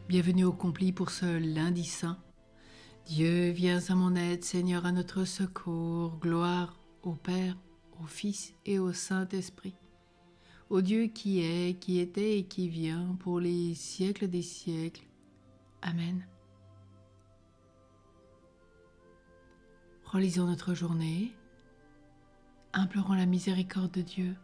Bienvenue au Compli pour ce lundi saint. Dieu, viens à mon aide, Seigneur, à notre secours. Gloire au Père, au Fils et au Saint-Esprit. Au Dieu qui est, qui était et qui vient pour les siècles des siècles. Amen. Relisons notre journée, implorons la miséricorde de Dieu.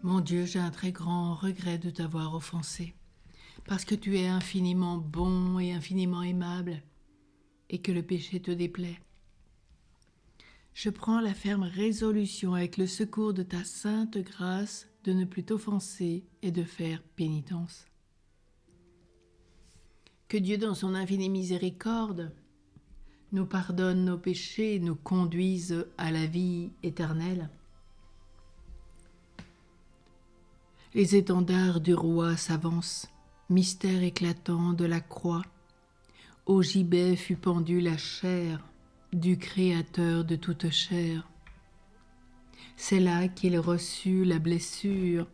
Mon Dieu, j'ai un très grand regret de t'avoir offensé, parce que tu es infiniment bon et infiniment aimable, et que le péché te déplaît. Je prends la ferme résolution, avec le secours de ta sainte grâce, de ne plus t'offenser et de faire pénitence. Que Dieu, dans son infinie miséricorde, nous pardonne nos péchés et nous conduise à la vie éternelle. Les étendards du roi s'avancent, mystère éclatant de la croix. Au gibet fut pendue la chair du Créateur de toute chair. C'est là qu'il reçut la blessure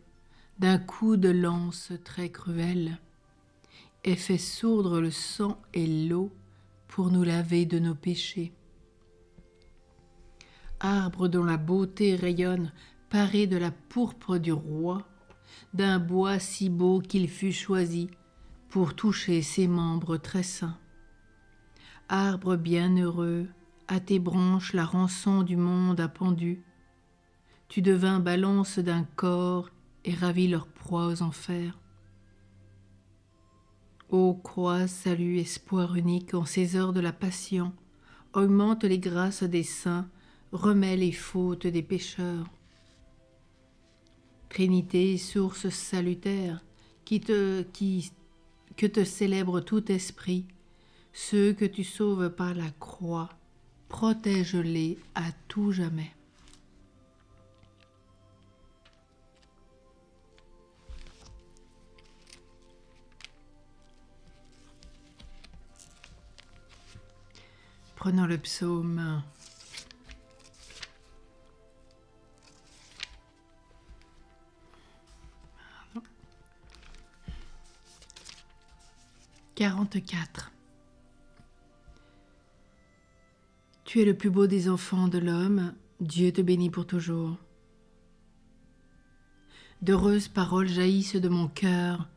d'un coup de lance très cruel, et fait sourdre le sang et l'eau pour nous laver de nos péchés. Arbre dont la beauté rayonne, paré de la pourpre du roi, d'un bois si beau qu'il fut choisi pour toucher ses membres très saints. Arbre bienheureux, à tes branches la rançon du monde a pendu. Tu devins balance d'un corps et ravis leurs proies aux enfers. Ô croix, salut, espoir unique, en ces heures de la passion, augmente les grâces des saints, remet les fautes des pécheurs. Trinité, source salutaire, que te célèbre tout esprit, ceux que tu sauves par la croix, protège-les à tout jamais. Prenons le psaume 44. Tu es le plus beau des enfants de l'homme, Dieu te bénit pour toujours. D'heureuses paroles jaillissent de mon cœur,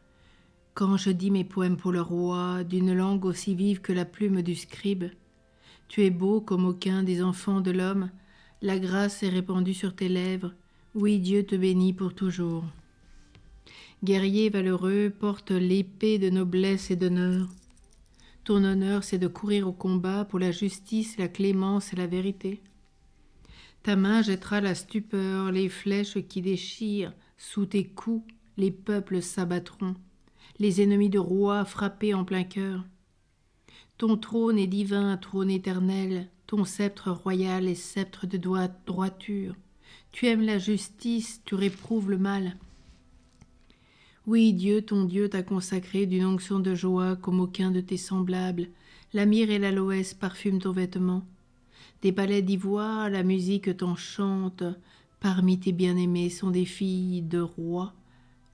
quand je dis mes poèmes pour le roi, d'une langue aussi vive que la plume du scribe. Tu es beau comme aucun des enfants de l'homme, la grâce est répandue sur tes lèvres, oui, Dieu te bénit pour toujours. Guerrier valeureux, porte l'épée de noblesse et d'honneur. Ton honneur, c'est de courir au combat pour la justice, la clémence et la vérité. Ta main jettera la stupeur, les flèches qui déchirent. Sous tes coups, les peuples s'abattront, les ennemis de roi frappés en plein cœur. Ton trône est divin, trône éternel, ton sceptre royal est sceptre de droiture. Tu aimes la justice, tu réprouves le mal. Oui, Dieu, ton Dieu, t'a consacré d'une onction de joie comme aucun de tes semblables. La myrrhe et l'aloès parfument ton vêtement. Des palais d'ivoire, la musique t'enchante. Parmi tes bien-aimés sont des filles de rois.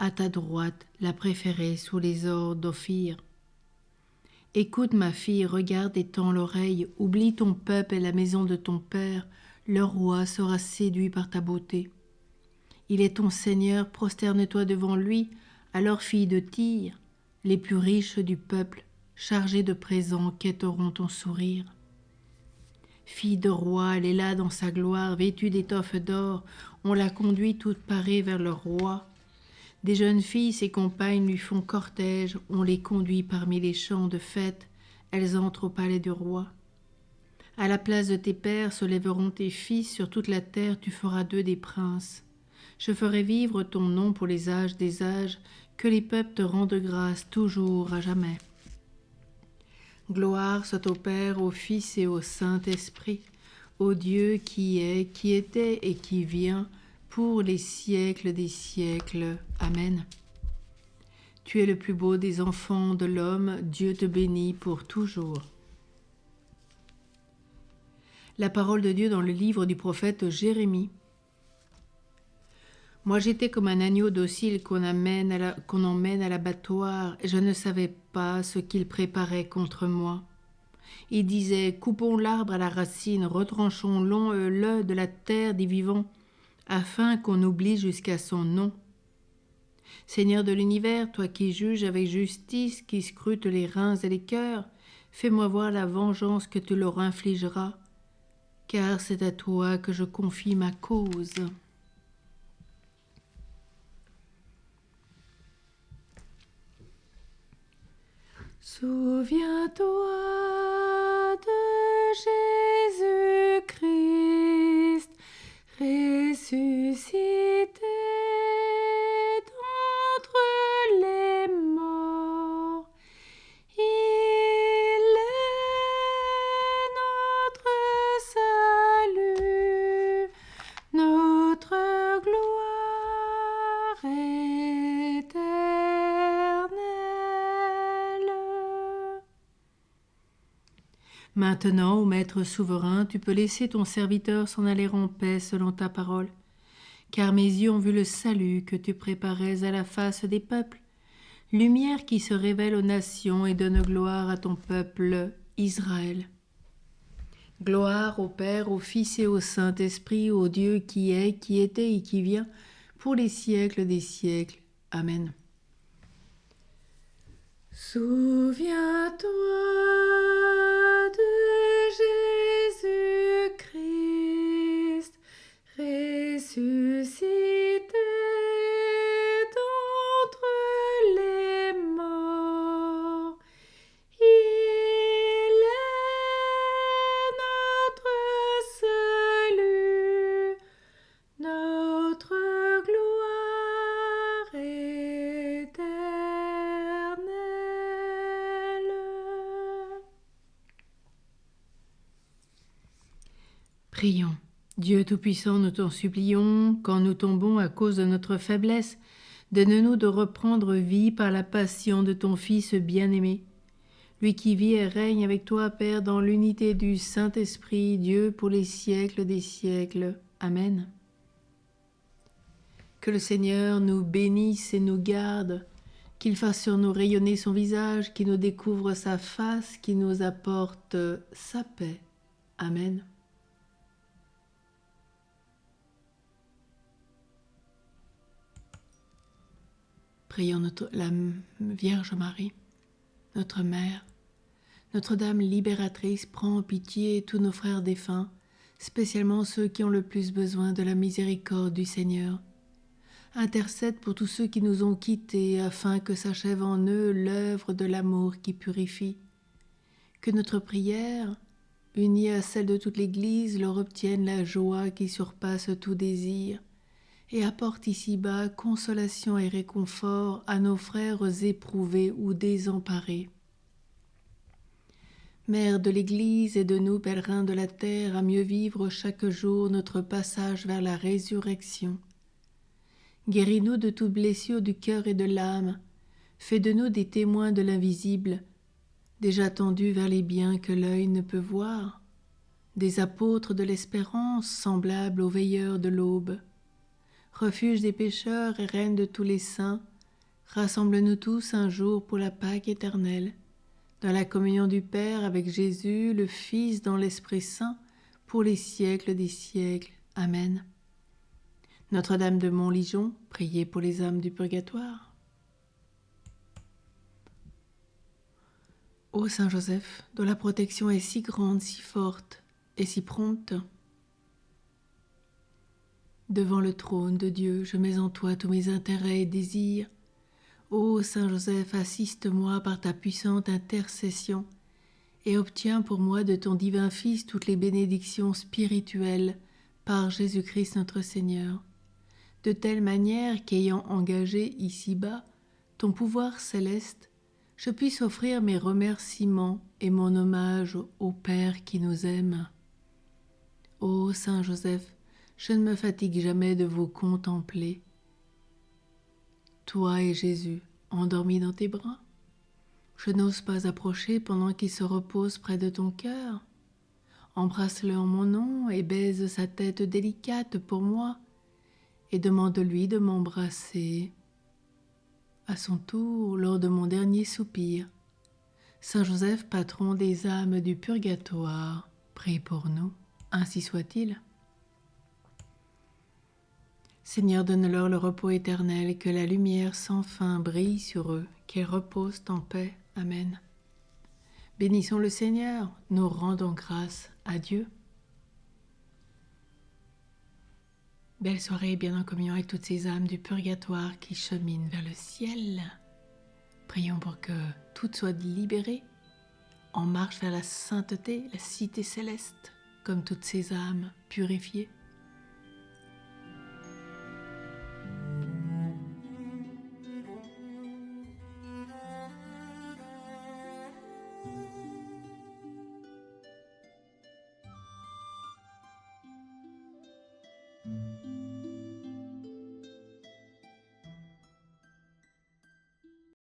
À ta droite, la préférée sous les ors d'Ophir. Écoute, ma fille, regarde et tends l'oreille. Oublie ton peuple et la maison de ton père. Le roi sera séduit par ta beauté. Il est ton Seigneur, prosterne-toi devant lui. Alors, fille de Tyr, les plus riches du peuple, chargés de présents, quêteront ton sourire. Fille de roi, elle est là dans sa gloire, vêtue d'étoffes d'or, on la conduit toute parée vers le roi. Des jeunes filles, ses compagnes, lui font cortège, on les conduit parmi les champs de fête, elles entrent au palais du roi. À la place de tes pères se lèveront tes fils, sur toute la terre tu feras d'eux des princes. Je ferai vivre ton nom pour les âges des âges, que les peuples te rendent grâce toujours à jamais. Gloire soit au Père, au Fils et au Saint-Esprit, au Dieu qui est, qui était et qui vient, pour les siècles des siècles. Amen. Tu es le plus beau des enfants de l'homme, Dieu te bénit pour toujours. La parole de Dieu dans le livre du prophète Jérémie. Moi j'étais comme un agneau docile qu'on emmène à l'abattoir, et je ne savais pas ce qu'il préparait contre moi. Il disait, coupons l'arbre à la racine, retranchons-le de la terre des vivants, afin qu'on oublie jusqu'à son nom. Seigneur de l'univers, toi qui juges avec justice, qui scrutes les reins et les cœurs, fais-moi voir la vengeance que tu leur infligeras, car c'est à toi que je confie ma cause. Souviens-toi de Jésus-Christ, ressuscité d'entre les morts. Il est notre salut, notre gloire éternelle. Maintenant, ô Maître souverain, tu peux laisser ton serviteur s'en aller en paix selon ta parole, car mes yeux ont vu le salut que tu préparais à la face des peuples, lumière qui se révèle aux nations et donne gloire à ton peuple Israël. Gloire au Père, au Fils et au Saint-Esprit, au Dieu qui est, qui était et qui vient, pour les siècles des siècles. Amen. Souviens-toi de Jésus-Christ, ressuscité d'entre les morts. Il est notre salut, notre gloire éternelle. Prions. Dieu Tout-Puissant, nous t'en supplions, quand nous tombons à cause de notre faiblesse, donne-nous de reprendre vie par la passion de ton Fils bien-aimé. Lui qui vit et règne avec toi, Père, dans l'unité du Saint-Esprit, Dieu pour les siècles des siècles. Amen. Que le Seigneur nous bénisse et nous garde, qu'il fasse sur nous rayonner son visage, qu'il nous découvre sa face, qu'il nous apporte sa paix. Amen. Prions la Vierge Marie, notre Mère. Notre-Dame libératrice, prend en pitié tous nos frères défunts, spécialement ceux qui ont le plus besoin de la miséricorde du Seigneur. Intercède pour tous ceux qui nous ont quittés, afin que s'achève en eux l'œuvre de l'amour qui purifie. Que notre prière, unie à celle de toute l'Église, leur obtienne la joie qui surpasse tout désir, et apporte ici-bas consolation et réconfort à nos frères éprouvés ou désemparés. Mère de l'Église, et de nous, pèlerins de la terre, à mieux vivre chaque jour notre passage vers la résurrection. Guéris-nous de toute blessure du cœur et de l'âme, fais de nous des témoins de l'invisible, déjà tendus vers les biens que l'œil ne peut voir, des apôtres de l'espérance, semblables aux veilleurs de l'aube. Refuge des pécheurs et reine de tous les saints, rassemble-nous tous un jour pour la Pâque éternelle, dans la communion du Père avec Jésus, le Fils, dans l'Esprit Saint, pour les siècles des siècles. Amen. Notre-Dame de Montligeon, priez pour les âmes du purgatoire. Ô Saint Joseph, dont la protection est si grande, si forte et si prompte, devant le trône de Dieu, je mets en toi tous mes intérêts et désirs. Ô Saint Joseph, assiste-moi par ta puissante intercession et obtiens pour moi de ton divin Fils toutes les bénédictions spirituelles par Jésus-Christ notre Seigneur, de telle manière qu'ayant engagé ici-bas ton pouvoir céleste, je puisse offrir mes remerciements et mon hommage au Père qui nous aime. Ô Saint Joseph, je ne me fatigue jamais de vous contempler. Toi et Jésus, endormis dans tes bras, je n'ose pas approcher pendant qu'il se repose près de ton cœur. Embrasse-le en mon nom et baise sa tête délicate pour moi et demande-lui de m'embrasser. À son tour, lors de mon dernier soupir, Saint Joseph, patron des âmes du purgatoire, prie pour nous, ainsi soit-il. Seigneur, donne-leur le repos éternel, que la lumière sans fin brille sur eux, qu'ils reposent en paix. Amen. Bénissons le Seigneur, nous rendons grâce à Dieu. Belle soirée, bien en communion avec toutes ces âmes du purgatoire qui cheminent vers le ciel. Prions pour que toutes soient libérées, en marche vers la sainteté, la cité céleste, comme toutes ces âmes purifiées.